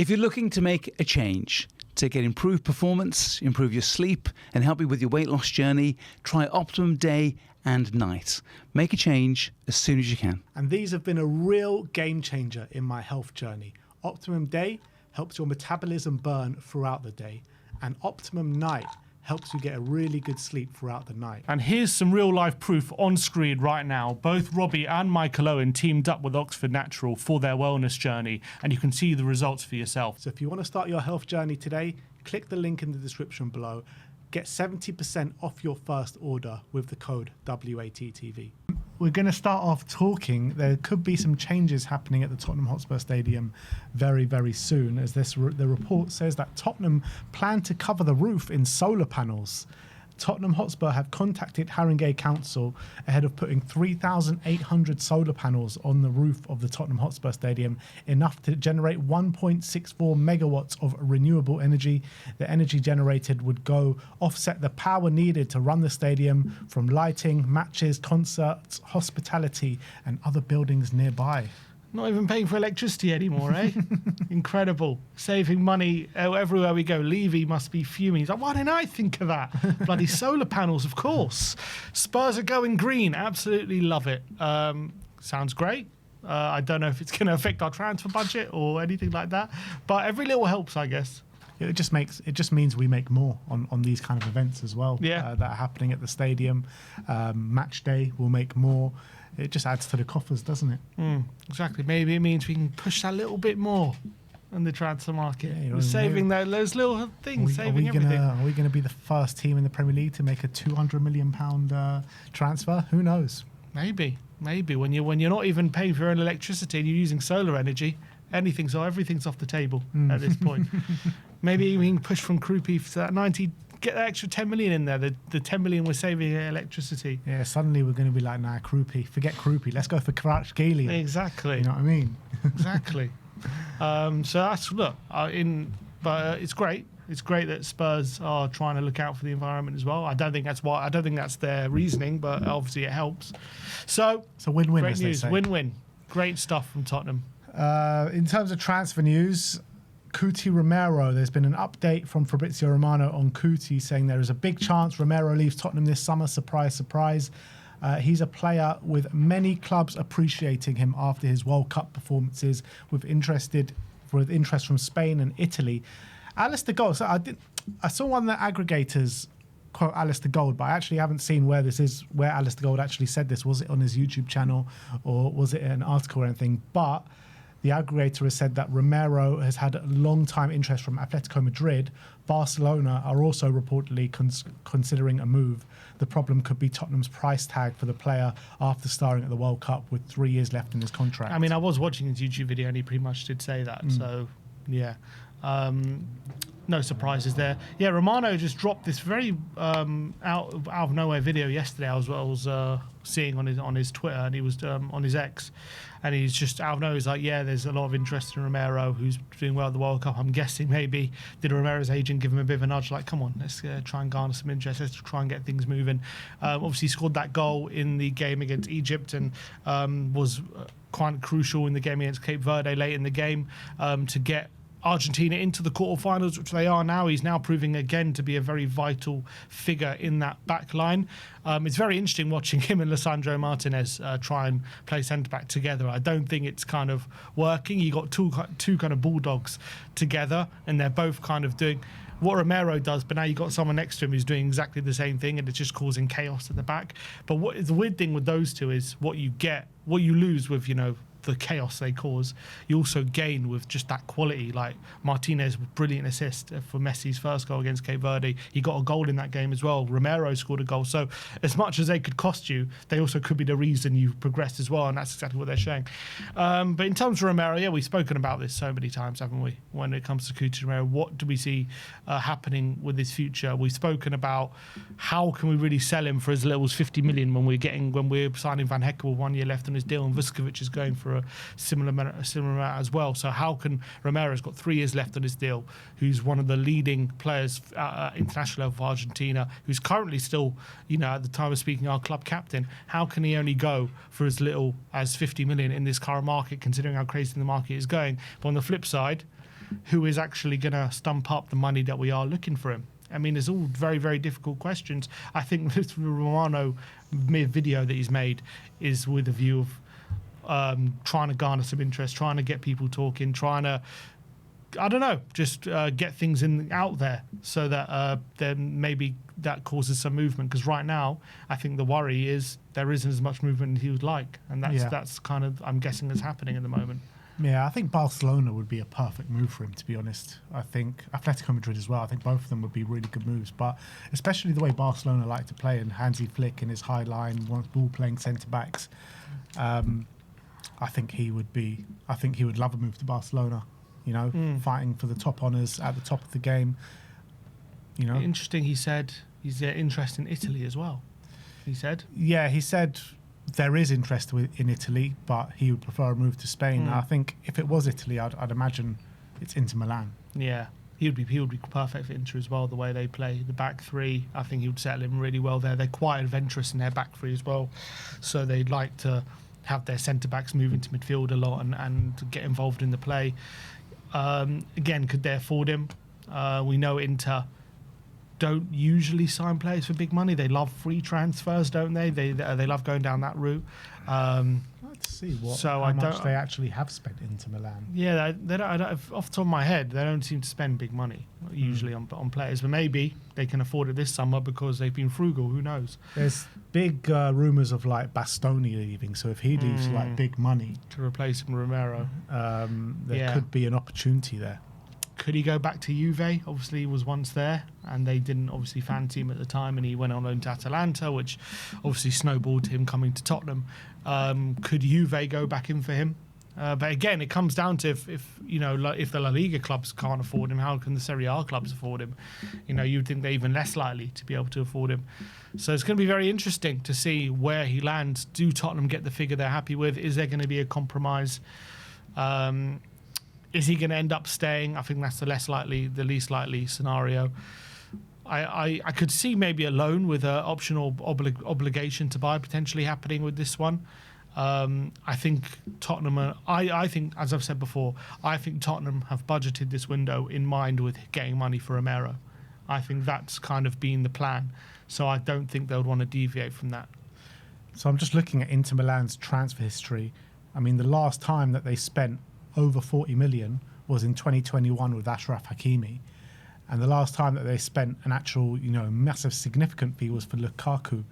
If you're looking to make a change to get improved performance, improve your sleep, and help you with your weight loss journey, try Optimum Day and Night. Make a change as soon as you can. And these have been a real game changer in my health journey. Optimum Day helps your metabolism burn throughout the day, and Optimum Night helps you get a really good sleep throughout the night. And here's some real life proof on screen right now. Both Robbie and Michael Owen teamed up with Oxford Natural for their wellness journey, and you can see the results for yourself. So if you want to start your health journey today, click the link in the description below. Get 70% off your first order with the code WATTV. We're going to start off talking. There could be some changes happening at the Tottenham Hotspur Stadium very, very soon, as the report says that Tottenham plan to cover the roof in solar panels. Tottenham Hotspur have contacted Haringey Council ahead of putting 3,800 solar panels on the roof of the Tottenham Hotspur Stadium, enough to generate 1.64 megawatts of renewable energy. The energy generated would go offset the power needed to run the stadium from lighting, matches, concerts, hospitality, and other buildings nearby. Not even paying for electricity anymore, eh? Incredible. Saving money everywhere we go. Levy must be fuming. He's like, why didn't I think of that? Bloody solar panels, of course. Spurs are going green. Absolutely love it. Sounds great. I don't know if it's going to affect our transfer budget or anything like that, but every little helps, I guess. It just means we make more on these kind of events as well. Yeah. That are happening at the stadium. Match day will make more. It just adds to the coffers, doesn't it? Exactly. Maybe it means we can push that a little bit more in the transfer market. Yeah, We're saving those little things, saving everything. Are we going to be the first team in the Premier League to make a £200 million transfer? Who knows? Maybe. When you're not even paying for your own electricity and you're using solar energy, everything's off the table at this point. Maybe we can push from Krupi to that 90. Get that extra 10 million in there, the 10 million we're saving in electricity. Yeah, suddenly we're going to be like, nah, Krupi, forget Krupi, let's go for Kvaratskhelia. Exactly. You know what I mean? Exactly. So that's, but it's great. It's great that Spurs are trying to look out for the environment as well. I don't think that's their reasoning, but obviously it helps. So it's a win-win, great as news, they say. Win-win. Great stuff from Tottenham. In terms of transfer news, Cristian Romero, there's been an update from Fabrizio Romano on Kuti saying there is a big chance Romero leaves Tottenham this summer. Surprise, surprise. He's a player with many clubs appreciating him after his World Cup performances, with interest from Spain and Italy. Alistair Gold. So I saw one of the aggregators quote Alistair Gold, but I actually haven't seen where Alistair Gold actually said this. Was it on his YouTube channel or was it an article or anything? But the aggregator has said that Romero has had a long-time interest from Atletico Madrid. Barcelona are also reportedly considering a move. The problem could be Tottenham's price tag for the player after starring at the World Cup with 3 years left in his contract. I mean, I was watching his YouTube video and he pretty much did say that. So, yeah. No surprises there. Yeah, Romano just dropped this very out of nowhere video yesterday. I was seeing on his Twitter, and he was on his X, and he's just out of nowhere. He's like, yeah, there's a lot of interest in Romero, who's doing well at the World Cup. I'm guessing maybe did Romero's agent give him a bit of a nudge, like, come on, let's try and garner some interest, let's try and get things moving. Obviously, he scored that goal in the game against Egypt, and was quite crucial in the game against Cape Verde late in the game to get Argentina into the quarterfinals, which they are now. He's now proving again to be a very vital figure in that back line. It's very interesting watching him and Lisandro Martinez try and play centre-back together. I don't think it's kind of working. You got two kind of bulldogs together, and they're both kind of doing what Romero does, but now you've got someone next to him who's doing exactly the same thing, and it's just causing chaos at the back. But what is the weird thing with those two is what you lose with, the chaos they cause, you also gain with just that quality. Like Martinez, brilliant assist for Messi's first goal against Cape Verde. He got a goal in that game as well. Romero scored a goal. So as much as they could cost you, they also could be the reason you progressed as well, and that's exactly what they're showing. But in terms of Romero, yeah, we've spoken about this so many times, haven't we? When it comes to Cristian Romero, what do we see happening with his future? We've spoken about how can we really sell him for as little as 50 million when we're signing Van Heckel with 1 year left on his deal, and Vuskovic is going for a similar amount as well. So how can Romero's got 3 years left on his deal, who's one of the leading players international level for Argentina, who's currently still, at the time of speaking, our club captain, how can he only go for as little as 50 million in this current market, considering how crazy the market is going? But on the flip side, who is actually going to stump up the money that we are looking for him? I mean, it's all very, very difficult questions. I think this Romano video that he's made is with a view of trying to garner some interest, trying to get people talking, trying to, I don't know, just get things out there so that then maybe that causes some movement. Because right now, I think the worry is there isn't as much movement as he would like. And that's kind of, I'm guessing, is happening at the moment. Yeah, I think Barcelona would be a perfect move for him, to be honest. I think Atletico Madrid as well. I think both of them would be really good moves. But especially the way Barcelona like to play, and Hansi Flick in his high line, wants ball-playing centre-backs. I think he would love a move to Barcelona, you know, fighting for the top honours at the top of the game. You know, interesting. He said he's interested in Italy as well. He said, yeah, he said there is interest in Italy, but he would prefer a move to Spain. I think if it was Italy, I'd imagine it's Inter Milan. Yeah, he would be perfect for Inter as well. The way they play the back three, I think he would settle in really well there. They're quite adventurous in their back three as well, so they'd like to have their centre backs move into midfield a lot and get involved in the play. Again, could they afford him? We know Inter don't usually sign players for big money. They love free transfers, don't they? They love going down that route. Let's see how much they actually have spent into Milan. Yeah, they don't, off the top of my head, they don't seem to spend big money usually on players. But maybe they can afford it this summer because they've been frugal. Who knows? There's big rumours of like Bastoni leaving. So if he leaves like big money to replace him, Romero, there could be an opportunity there. Could he go back to Juve? Obviously, he was once there, and they didn't obviously fancy him at the time, and he went on loan to Atalanta, which obviously snowballed him coming to Tottenham. Could Juve go back in for him? But again, it comes down to if the La Liga clubs can't afford him, how can the Serie A clubs afford him? You know, you'd think they're even less likely to be able to afford him. So it's going to be very interesting to see where he lands. Do Tottenham get the figure they're happy with? Is there going to be a compromise? Is he going to end up staying? I think that's the least likely scenario. I could see maybe a loan with an optional obligation to buy potentially happening with this one. I think Tottenham, I think, as I've said before, I think Tottenham have budgeted this window in mind with getting money for Romero. I think that's kind of been the plan. So I don't think they would want to deviate from that. So I'm just looking at Inter Milan's transfer history. I mean, the last time that they spent over 40 million was in 2021 with Achraf Hakimi, and the last time that they spent an actual, massive significant fee was for Lukaku,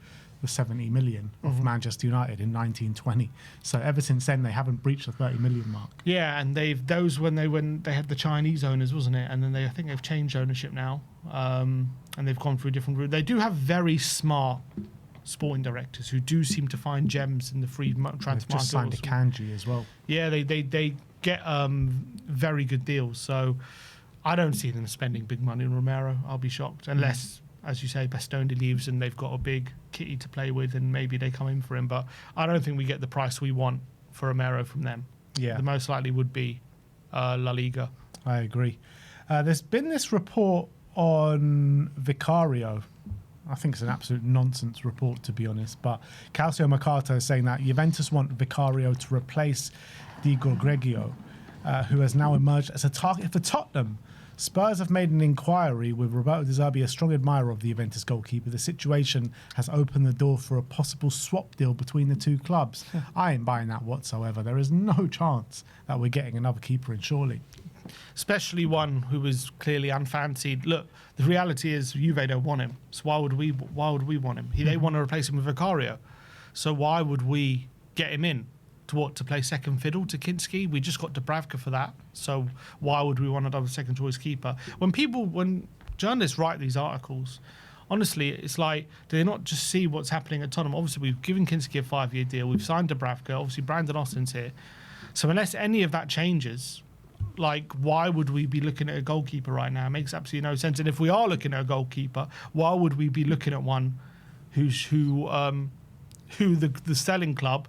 with 70 million of Manchester United in 1920. So ever since then, they haven't breached the 30 million mark. Yeah, and when they had the Chinese owners, wasn't it? And then I think they've changed ownership now, and they've gone through a different route. They do have very smart sporting directors who do seem to find gems in the free transfer market. They've just signed Akanji as well. Yeah, they get very good deals. So I don't see them spending big money on Romero. I'll be shocked unless, as you say, Bastoni leaves and they've got a big kitty to play with and maybe they come in for him. But I don't think we get the price we want for Romero from them. Yeah, the most likely would be La Liga. I agree. There's been this report on Vicario. I think it's an absolute nonsense report, to be honest. But Calcio Mercato is saying that Juventus want Vicario to replace Di Gregorio, who has now emerged as a target for Tottenham. Spurs have made an inquiry with Roberto De Zerbi, a strong admirer of the Juventus goalkeeper. The situation has opened the door for a possible swap deal between the two clubs. I ain't buying that whatsoever. There is no chance that we're getting another keeper in, surely. Especially one who is clearly unfancied. Look, the reality is Juve don't want him. So why would we want him? They want to replace him with Vicario. So why would we get him in? To play second fiddle to Kinski? We just got Dubravka for that. So why would we want another second choice keeper? When journalists write these articles, honestly, it's like, do they not just see what's happening at Tottenham? Obviously, we've given Kinski a 5-year deal. We've signed Dubravka. Obviously, Brandon Austin's here. So unless any of that changes, like, why would we be looking at a goalkeeper right now? It makes absolutely no sense. And if we are looking at a goalkeeper, why would we be looking at one who the selling club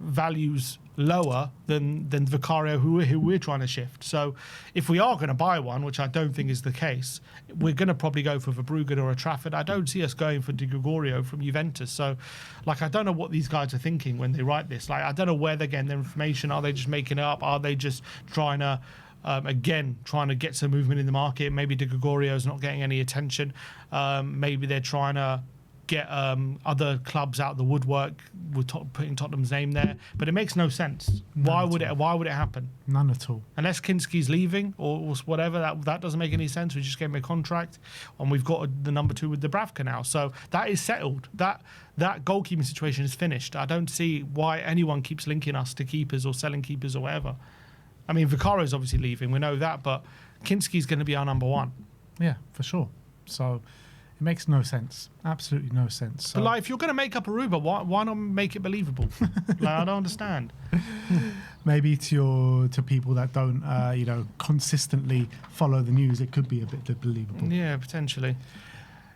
values lower than Vicario, who we're trying to shift? So if we are going to buy one, which I don't think is the case, we're going to probably go for Verbruggen or a Trafford. I don't see us going for Di Gregorio from Juventus. So, like, I don't know what these guys are thinking when they write this. Like, I don't know where they're getting their information. Are they just making it up? Are they just trying to Again, trying to get some movement in the market. Maybe De Gregorio's not getting any attention. Maybe they're trying to get other clubs out of the woodwork with putting Tottenham's name there, but it makes no sense. Why would it happen? None at all. Unless Kinski's leaving or whatever, that doesn't make any sense. We just gave him a contract, and we've got the number 2 with Dubravka now, so that is settled. That goalkeeping situation is finished. I don't see why anyone keeps linking us to keepers or selling keepers or whatever. I mean, Viccario's obviously leaving, we know that, but Kinski's going to be our number 1. Yeah, for sure. So it makes no sense. Absolutely no sense. So, but like, if you're going to make up Aruba, why not make it believable? Like, I don't understand. maybe to people that don't, consistently follow the news, it could be a bit believable. Yeah, potentially.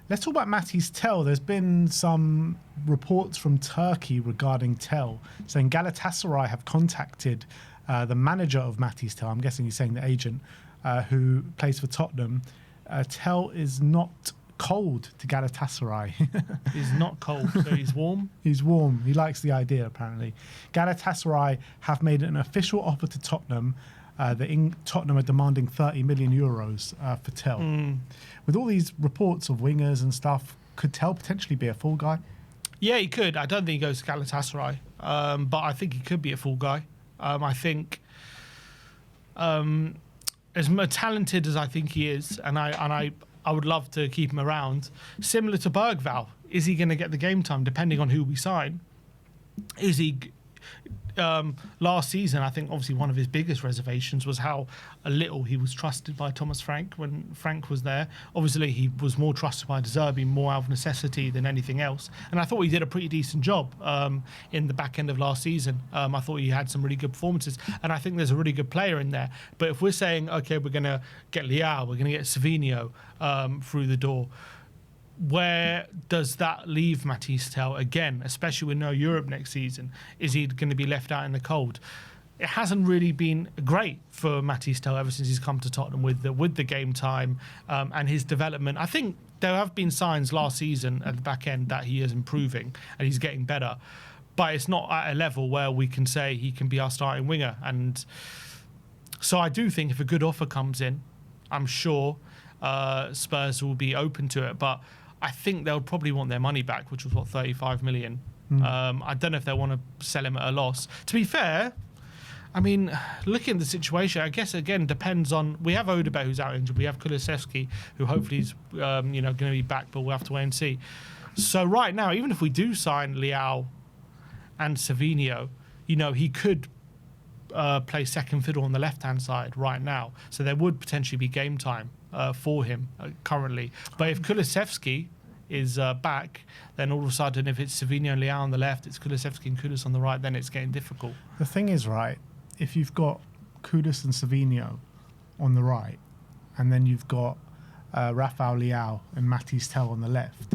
Let's talk about Mathys Tel. There's been some reports from Turkey regarding Tel, saying Galatasaray have contacted the manager of Mathys Tel. I'm guessing he's saying the agent, who plays for Tottenham. Tel is not cold to Galatasaray. He's not cold, so he's warm. He's warm. He likes the idea, apparently. Galatasaray have made an official offer to Tottenham. Tottenham are demanding 30 million euros for Tel. With all these reports of wingers and stuff, could Tel potentially be a fall guy? Yeah, he could. I don't think he goes to Galatasaray, but I think he could be a fall guy. I think as talented as I think he is, and I would love to keep him around. Similar to Bergvall, is he going to get the game time depending on who we sign? Is he? Last season, I think obviously one of his biggest reservations was how little he was trusted by Thomas Frank when Frank was there. Obviously, he was more trusted by De Zerbi, more out of necessity than anything else. And I thought he did a pretty decent job in the back end of last season. I thought he had some really good performances, and I think there's a really good player in there. But if we're saying, okay, we're going to get Leao, we're going to get Savinho through the door, where does that leave Mathys Tel again, especially with no Europe next season? Is he going to be left out in the cold? It hasn't really been great for Mathys Tel ever since he's come to Tottenham with the game time and his development. I think there have been signs last season at the back end that he is improving and he's getting better, but it's not at a level where we can say he can be our starting winger. And so I do think if a good offer comes in, I'm sure Spurs will be open to it, but I think they'll probably want their money back, which was, 35 million. I don't know if they want to sell him at a loss. To be fair, I mean, looking at the situation, I guess, again, depends on... We have Odegaard, who's out injured. We have Kulusevski, who hopefully is going to be back, but we'll have to wait and see. So right now, even if we do sign Leao and Savinho, he could play second fiddle on the left-hand side right now. So there would potentially be game time for him currently. But if Kulusevski is back, then all of a sudden, if it's Savinho and Leao on the left, it's Kulusevski and Kudus on the right, then it's getting difficult. The thing is, right, if you've got Kudus and Savinho on the right, and then you've got Rafael Leao and Mathys Tel on the left,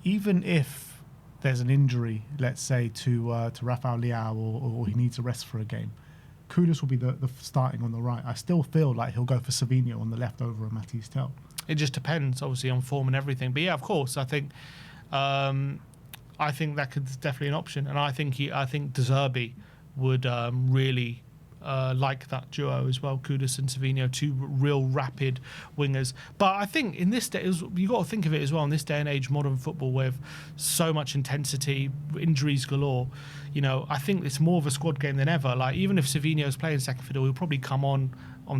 even if there's an injury, let's say, to Rafael Leao or he needs a rest for a game, Kudus will be the starting on the right. I still feel like he'll go for Savinho on the left over Mathys Tel. It just depends, obviously, on form and everything. But yeah, of course, I think that could definitely an option, and I think De Zerbi would really like that duo as well. Kudus and Savinho, two real rapid wingers. But I think in this day, you got to think of it as well. In this day and age, modern football with so much intensity, injuries galore. I think it's more of a squad game than ever. Like, even if Savinho's playing second fiddle, he'll probably come on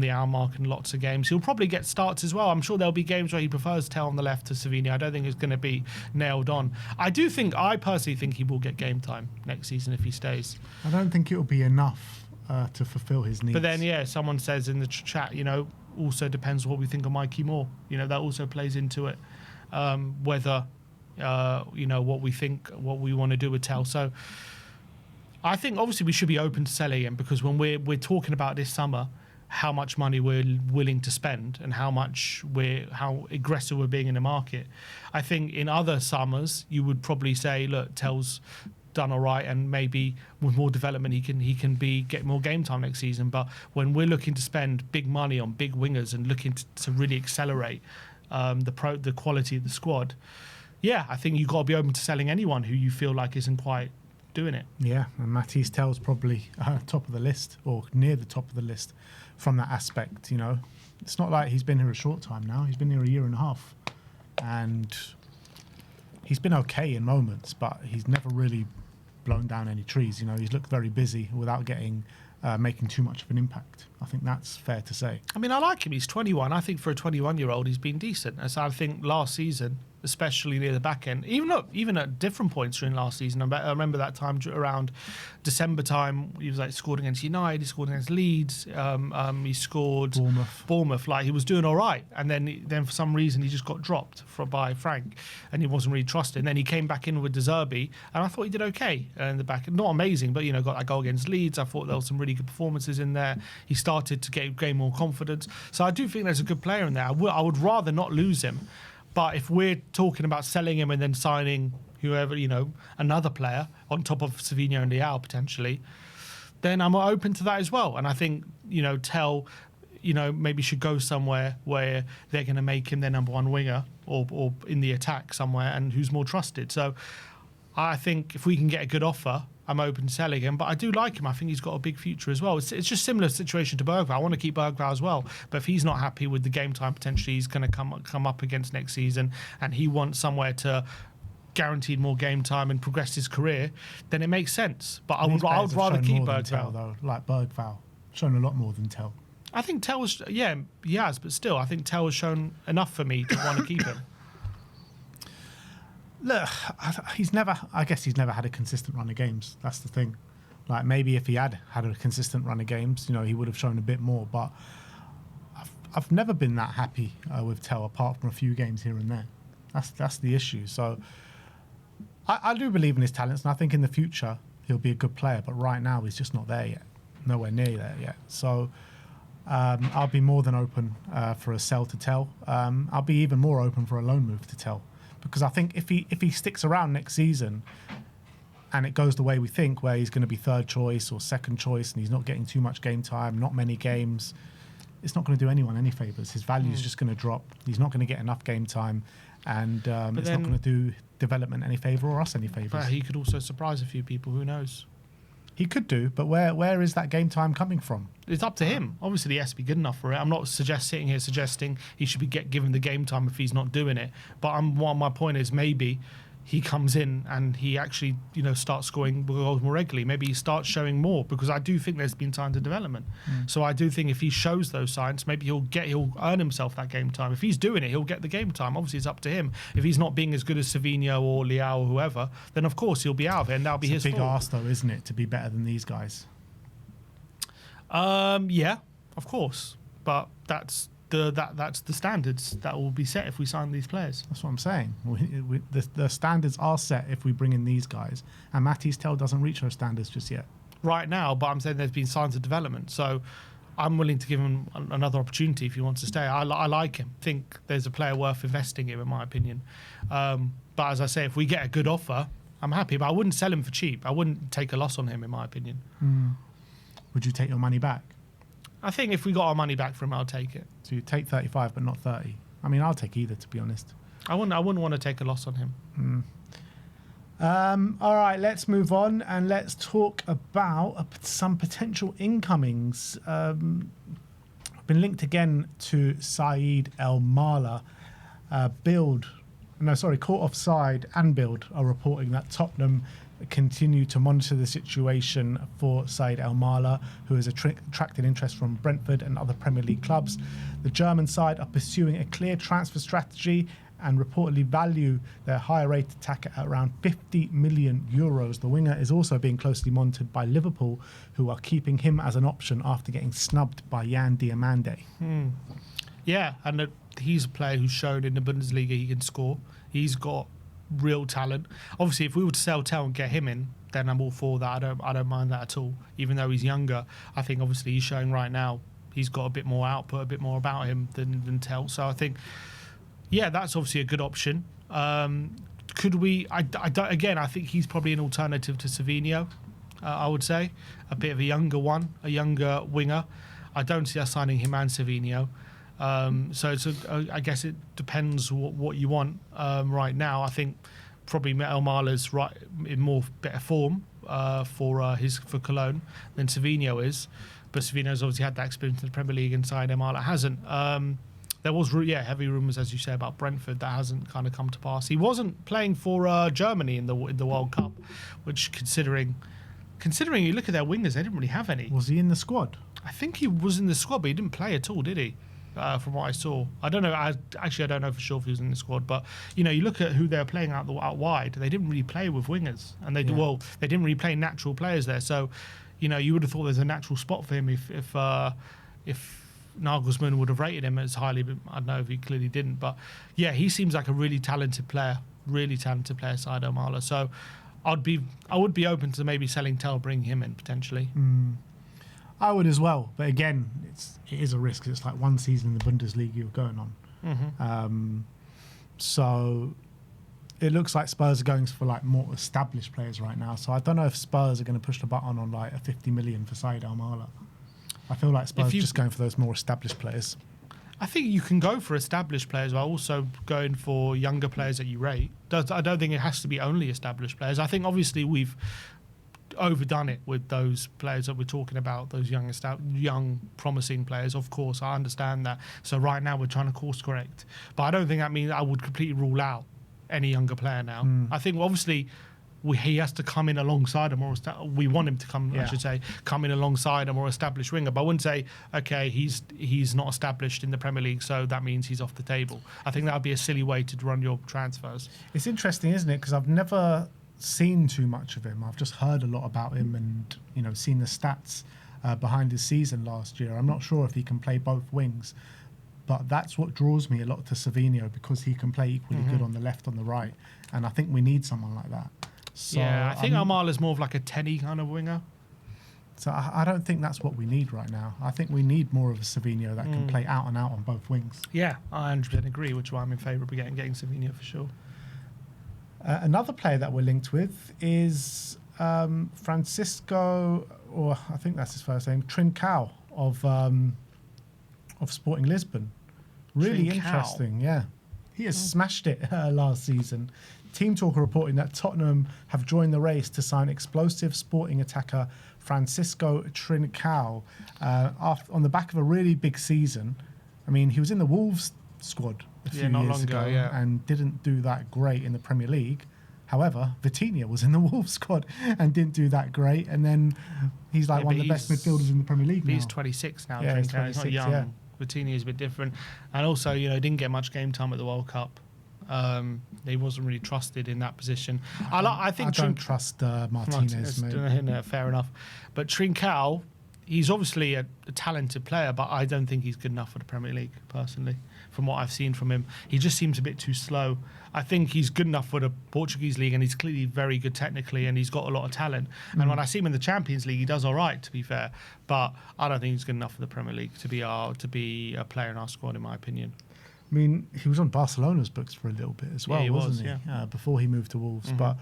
the hour mark in lots of games. He'll probably get starts as well. I'm sure there'll be games where he prefers Tel on the left to Savinho. I don't think it's going to be nailed on. I personally think he will get game time next season if he stays. I don't think it'll be enough to fulfill his needs. But then, yeah, someone says in the chat, also depends what we think of Mikey Moore. That also plays into it, whether, what we think, what we want to do with Tel. So I think obviously we should be open to selling him, because when we're talking about this summer, how much money we're willing to spend and how aggressive we're being in the market. I think in other summers you would probably say, look, Tel's done all right, and maybe with more development he can get more game time next season. But when we're looking to spend big money on big wingers and looking to really accelerate the quality of the squad, yeah, I think you've got to be open to selling anyone who you feel like isn't quite doing it. Yeah, and Mathys Tel's probably top of the list, or near the top of the list, from that aspect. You know, it's not like he's been here a short time now. He's been here a year and a half, and he's been okay in moments, but he's never really blown down any trees. You know, he's looked very busy without making too much of an impact. I think that's fair to say. I mean, I like him. He's 21. I think for a 21-year-old, he's been decent. As I think last season, especially near the back end, even at different points during last season. I remember that time around December time, he was like scored against United, he scored against Leeds, he scored Bournemouth. Like, he was doing all right, and then for some reason he just got dropped by Frank, and he wasn't really trusted. And then he came back in with De Zerbi, and I thought he did okay in the back. Not amazing, but got that goal against Leeds. I thought there were some really good performances in there. He started to gain more confidence. So I do think there's a good player in there. I would rather not lose him. But if we're talking about selling him and then signing whoever, another player on top of Savinho and Leao potentially, then I'm open to that as well. And I think, Tel, maybe should go somewhere where they're going to make him their number one winger or in the attack somewhere, and who's more trusted. So I think if we can get a good offer, I'm open to selling him, but I do like him. I think he's got a big future as well. It's just similar situation to Bergvall. I want to keep Bergvall as well, but if he's not happy with the game time potentially he's going to come up against next season, and he wants somewhere to guaranteed more game time and progress his career, then it makes sense. But I would rather keep Bergvall. Though, like Bergvall, shown a lot more than Tel. I think Tel was, he has, but still, I think Tel has shown enough for me to want to keep him. Look, I guess he's never had a consistent run of games. That's the thing. Like, maybe if he had a consistent run of games, he would have shown a bit more. But I've never been that happy with Tel, apart from a few games here and there. That's the issue. So I do believe in his talents, and I think in the future he'll be a good player. But right now he's just not there yet, nowhere near there yet. So I'll be more than open for a sell to Tel. I'll be even more open for a loan move to Tel. Because I think if he sticks around next season and it goes the way we think, where he's going to be third choice or second choice and he's not getting too much game time, not many games, it's not going to do anyone any favours. His value is just going to drop. He's not going to get enough game time, and it's not going to do development any favour or us any favours. But he could also surprise a few people, who knows? He could do, but where is that game time coming from? It's up to him. Obviously, he has to be good enough for it. I'm not sitting here suggesting he should be given the game time if he's not doing it. But my point is, maybe he comes in and he actually, starts scoring goals more regularly. Maybe he starts showing more, because I do think there's been signs of development. So I do think if he shows those signs, maybe he'll earn himself that game time. If he's doing it, he'll get the game time. Obviously, it's up to him. If he's not being as good as Savinho or Leao or whoever, then of course he'll be out of it, and that'll be his fault. It's a big arse, though, isn't it, to be better than these guys? Yeah, of course, but that's the standards that will be set if we sign these players. That's what I'm saying. The standards are set if we bring in these guys, and Mathys Tel doesn't reach those standards just yet. Right now, but I'm saying there's been signs of development, so I'm willing to give him another opportunity if he wants to stay. I like him. I think there's a player worth investing in my opinion. But as I say, if we get a good offer, I'm happy, but I wouldn't sell him for cheap. I wouldn't take a loss on him, in my opinion. Would you take your money back? I think if we got our money back from him, I'll take it. So you take 35 but not 30? I mean, I'll take either, to be honest. I wouldn't want to take a loss on him. All right, let's move on and let's talk about some potential incomings. I've been linked again to Said El Mala. Caught Offside and Bild are reporting that Tottenham continue to monitor the situation for Said El Mala, who has attracted interest from Brentford and other Premier League clubs. The German side are pursuing a clear transfer strategy and reportedly value their higher rate attacker at around 50 million euros. The winger is also being closely monitored by Liverpool, who are keeping him as an option after getting snubbed by Jan Diamande. Yeah, and he's a player who's shown in the Bundesliga he can score. He's got real talent. Obviously, if we were to sell Tel and get him in, then I'm all for that. I don't mind that at all. Even though he's younger, I think obviously he's showing right now he's got a bit more output, a bit more about him than Tel. So I think, yeah, that's obviously a good option. Could we? I think he's probably an alternative to Savinho. I would say a bit of a younger one, a younger winger. I don't see us signing him and Savinho. I guess it depends what you want. Right now, I think probably El Mala's in better form for Cologne than Savinho is. but Savino's obviously had that experience in the Premier League, and Said Amala hasn't. There was heavy rumours, as you say, about Brentford. That hasn't kind of come to pass. He wasn't playing for Germany in the World Cup, which considering you look at their wingers, they didn't really have any. Was he in the squad? I think he was in the squad, but he didn't play at all, did he? From what I saw, I don't know. I don't know for sure if he was in the squad, but you look at who they were playing out wide. They didn't really play with wingers, and they didn't really play natural players there. So, you would have thought there's a natural spot for him if Nagelsmann would have rated him as highly, but I don't know if he clearly didn't. But yeah, he seems like a really talented player, Said Amala. So I would be open to maybe selling Tel, bring him in potentially. I would as well, but again, it is a risk. It's like one season in the Bundesliga you're going on. So it looks like Spurs are going for like more established players right now. So I don't know if Spurs are going to push the button on like a 50 million for Said Amala. I feel like Spurs are just going for those more established players. I think you can go for established players while also going for younger players that you rate. I don't think it has to be only established players. I think obviously we've overdone it with those players that we're talking about, those young promising players. Of course, I understand that. So right now we're trying to course correct. But I don't think that means I would completely rule out any younger player now. I think obviously he has to come in alongside a more we want him to come, I should say, come in alongside a more established winger. But I wouldn't say, okay, he's not established in the Premier League, so that means he's off the table. I think that would be a silly way to run your transfers. It's interesting, isn't it? Because I've never seen too much of him. I've just heard a lot about him and seen the stats behind his season last year. I'm not sure if he can play both wings, but that's what draws me a lot to Savinho, because he can play equally good on the left, on the right, and I think we need someone like that. So yeah, I think Amala's more of like a 10-y kind of winger. So I don't think that's what we need right now. I think we need more of a Savinho that can play out and out on both wings. Yeah, I 100% agree, which is why I'm in favour of getting Savinho for sure. Another player that we're linked with is Francisco, or I think that's his first name, Trincão of Sporting Lisbon. Really interesting, yeah. He has smashed it last season. Team Talker reporting that Tottenham have joined the race to sign explosive Sporting attacker Francisco Trincão on the back of a really big season. I mean, he was in the Wolves squad a few years ago and didn't do that great in the Premier League. However, Vitinha was in the Wolves squad and didn't do that great. And then he's like one of the best midfielders in the Premier League now. He's 26 now. Yeah, Trincão. he's 26, he's not young. Vitinha is a bit different. And also, didn't get much game time at the World Cup. He wasn't really trusted in that position. I don't trust Martinez, mate. Fair enough. But Trincão, he's obviously a talented player, but I don't think he's good enough for the Premier League, personally, from what I've seen from him. He just seems a bit too slow. I think he's good enough for the Portuguese league, and he's clearly very good technically, and he's got a lot of talent. And when I see him in the Champions League, he does all right, to be fair. But I don't think he's good enough for the Premier League to be a player in our squad, in my opinion. I mean, he was on Barcelona's books for a little bit as well, wasn't he? Yeah. Before he moved to Wolves. But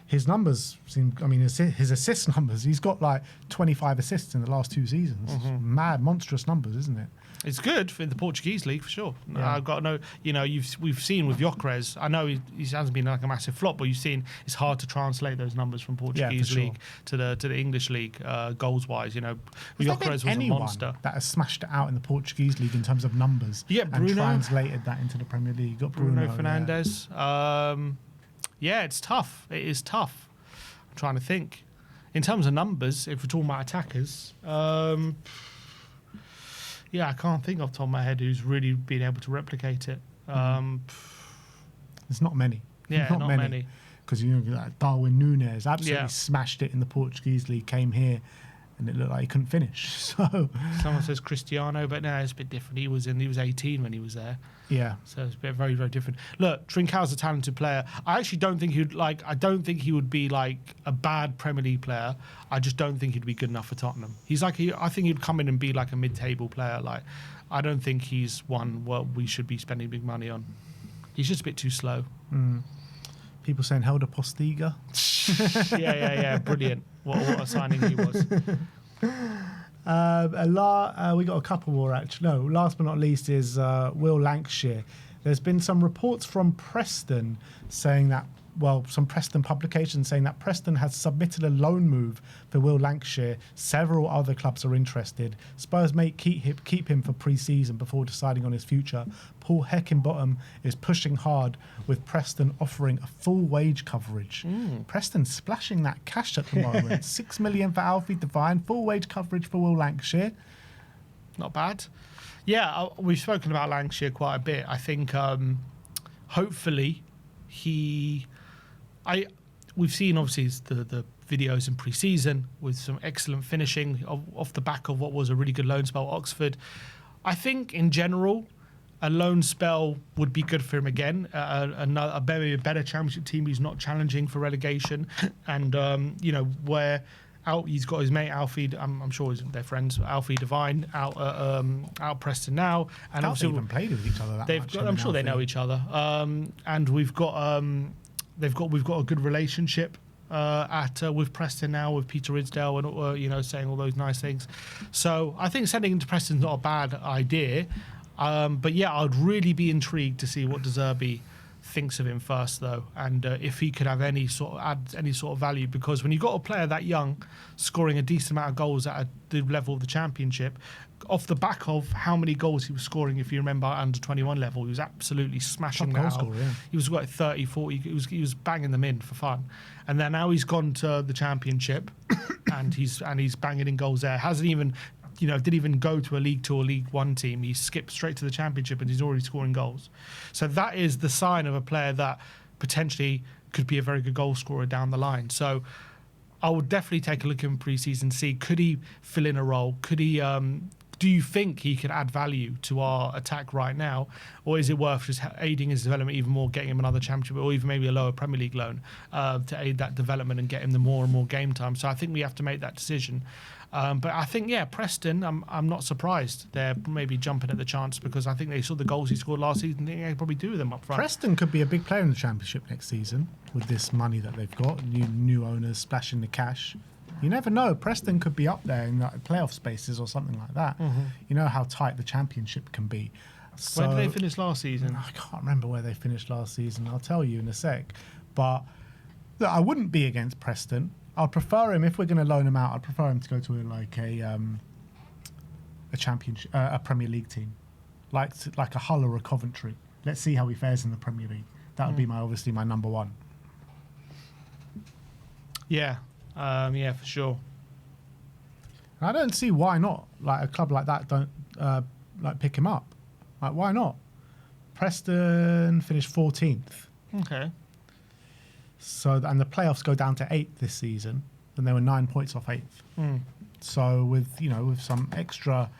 his numbers seem, his assist numbers, he's got like 25 assists in the last 2 seasons. Mad, monstrous numbers, isn't it? It's good for the Portuguese league, for sure. Yeah. I've got we've seen with Gyökeres, I know he hasn't been like a massive flop, but you've seen it's hard to translate those numbers from Portuguese league to the English league, goals-wise. Gyökeres was a monster. That has smashed it out in the Portuguese league in terms of numbers. Yeah, Bruno. And translated that into the Premier League. Got Bruno Fernandes. Yeah. It's tough. It is tough. I'm trying to think. In terms of numbers, if we're talking about attackers, yeah, I can't think off the top of my head who's really been able to replicate it. There's not many. Yeah, not many. Because like Darwin Núñez absolutely smashed it in the Portuguese league, came here, and it looked like he couldn't finish. So someone says Cristiano, but no, it's a bit different. He was 18 when he was there. Yeah. So it's very, very different. Look, Trincão's a talented player. I actually don't think I don't think he would be like a bad Premier League player. I just don't think he'd be good enough for Tottenham. I think he'd come in and be like a mid-table player. Like, I don't think he's one what we should be spending big money on. He's just a bit too slow. People saying Helder Postiga. Yeah. Brilliant. What a signing he was. We got a couple more, actually. No, last but not least is Will Lankshear. There's been some reports from Preston saying that some Preston publications saying that Preston has submitted a loan move for Will Lankshear. Several other clubs are interested. Spurs may keep him for pre-season before deciding on his future. Paul Heckingbottom is pushing hard with Preston offering a full wage coverage. Preston splashing that cash at the moment. 6 million for Alfie Devine, full wage coverage for Will Lankshear. Not bad. Yeah, we've spoken about Lankshear quite a bit. I think hopefully we've seen obviously the videos in pre-season with some excellent finishing off the back of what was a really good loan spell at Oxford. I think in general a loan spell would be good for him again. A better championship team who's not challenging for relegation, and where he's got his mate Alfie. I'm sure they're friends. Alfie Devine out Preston now, and obviously even played with each other that much. I'm sure they know each other. And we've got we've got a good relationship with Preston now, with Peter Ridsdale and saying all those nice things. So I think sending him to Preston's not a bad idea. But yeah, I'd really be intrigued to see what De Zerbi thinks of him first, though, and if he could have any sort of value, because when you've got a player that young scoring a decent amount of goals at the level of the Championship, off the back of how many goals he was scoring, if you remember, under 21 level, he was absolutely smashing that out. Scorer, yeah. He was like 30, 40, he was banging them in for fun. And then now he's gone to the Championship and he's banging in goals there. Hasn't even didn't even go to a League 2 or League 1 team. He skipped straight to the Championship and he's already scoring goals. So that is the sign of a player that potentially could be a very good goal scorer down the line. So I would definitely take a look in pre-season, see could he fill in a role? Could he? Do you think he could add value to our attack right now, or is it worth just aiding his development even more, getting him another Championship or even maybe a lower Premier League loan to aid that development and get him the more and more game time? So I think we have to make that decision. But I think, yeah, Preston, I'm not surprised they're maybe jumping at the chance, because I think they saw the goals he scored last season. They could probably do with them up front. Preston could be a big player in the Championship next season with this money that they've got, new owners splashing the cash. You never know. Preston could be up there in like playoff spaces or something like that. Mm-hmm. You know how tight the Championship can be. Where did they finish last season? I can't remember where they finished last season. I'll tell you in a sec. But look, I wouldn't be against Preston. I'd prefer him, if we're going to loan him out, I'd prefer him to go to a Championship, a Premier League team, like a Hull or a Coventry. Let's see how he fares in the Premier League. That would be obviously my number one. Yeah, yeah, for sure. And I don't see why not. Like a club like that don't pick him up. Like, why not? Preston finished 14th. Okay. So, and the playoffs go down to 8th this season, and they were 9 points off 8th. So with some extra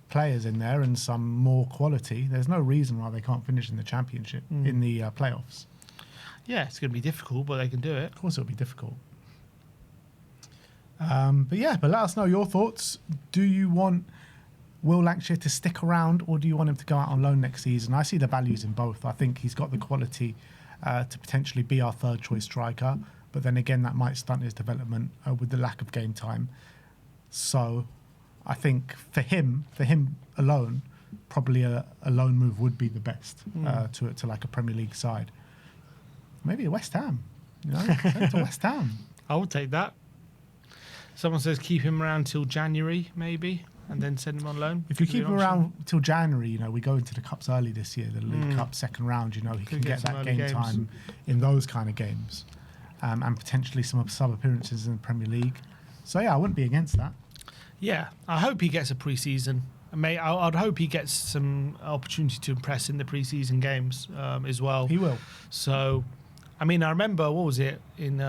players in there and some more quality, there's no reason why they can't finish in the Championship, in the playoffs. Yeah, it's going to be difficult, but they can do it. Of course it'll be difficult. But let us know your thoughts. Do you want Will Lankshear to stick around, or do you want him to go out on loan next season? I see the values in both. I think he's got the quality to potentially be our third choice striker, but then again that might stunt his development with the lack of game time. So I think for him alone, probably a loan move would be the best to like a Premier League side. Maybe a West Ham, to West Ham. I would take that. Someone says keep him around till January maybe, and then send him on loan. If you keep him around till January, we go into the Cups early this year, the League Cup second round, he can get that game time in those kind of games, and potentially some sub-appearances in the Premier League. So, yeah, I wouldn't be against that. Yeah, I hope he gets a pre-season. I'd hope he gets some opportunity to impress in the pre-season games as well. He will. So, I remember, what was it, in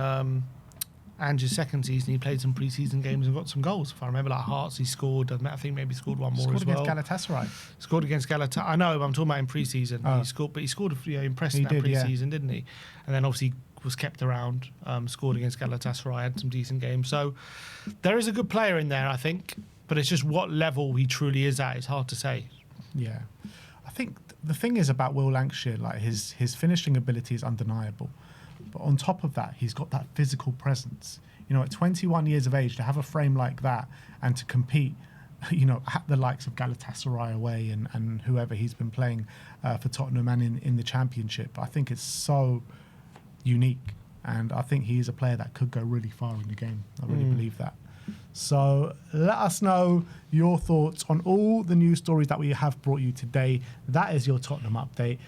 Ange's second season, he played some pre-season games and got some goals. If I remember, like Hearts, he scored. I think maybe scored one more as well. Scored against Galatasaray. Scored against Galatasaray. I know, but I'm talking about in pre-season. Oh. He scored impressed in that pre-season, didn't he? And then obviously was kept around, scored against Galatasaray, had some decent games. So there is a good player in there, I think, but it's just what level he truly is at. It's hard to say. Yeah. I think the thing is about Will Lankshear, like his finishing ability is undeniable. But on top of that, he's got that physical presence. At 21 years of age, to have a frame like that and to compete, at the likes of Galatasaray away and whoever he's been playing for Tottenham and in the Championship, I think it's so unique. And I think he is a player that could go really far in the game. I really believe that. So let us know your thoughts on all the news stories that we have brought you today. That is your Tottenham update.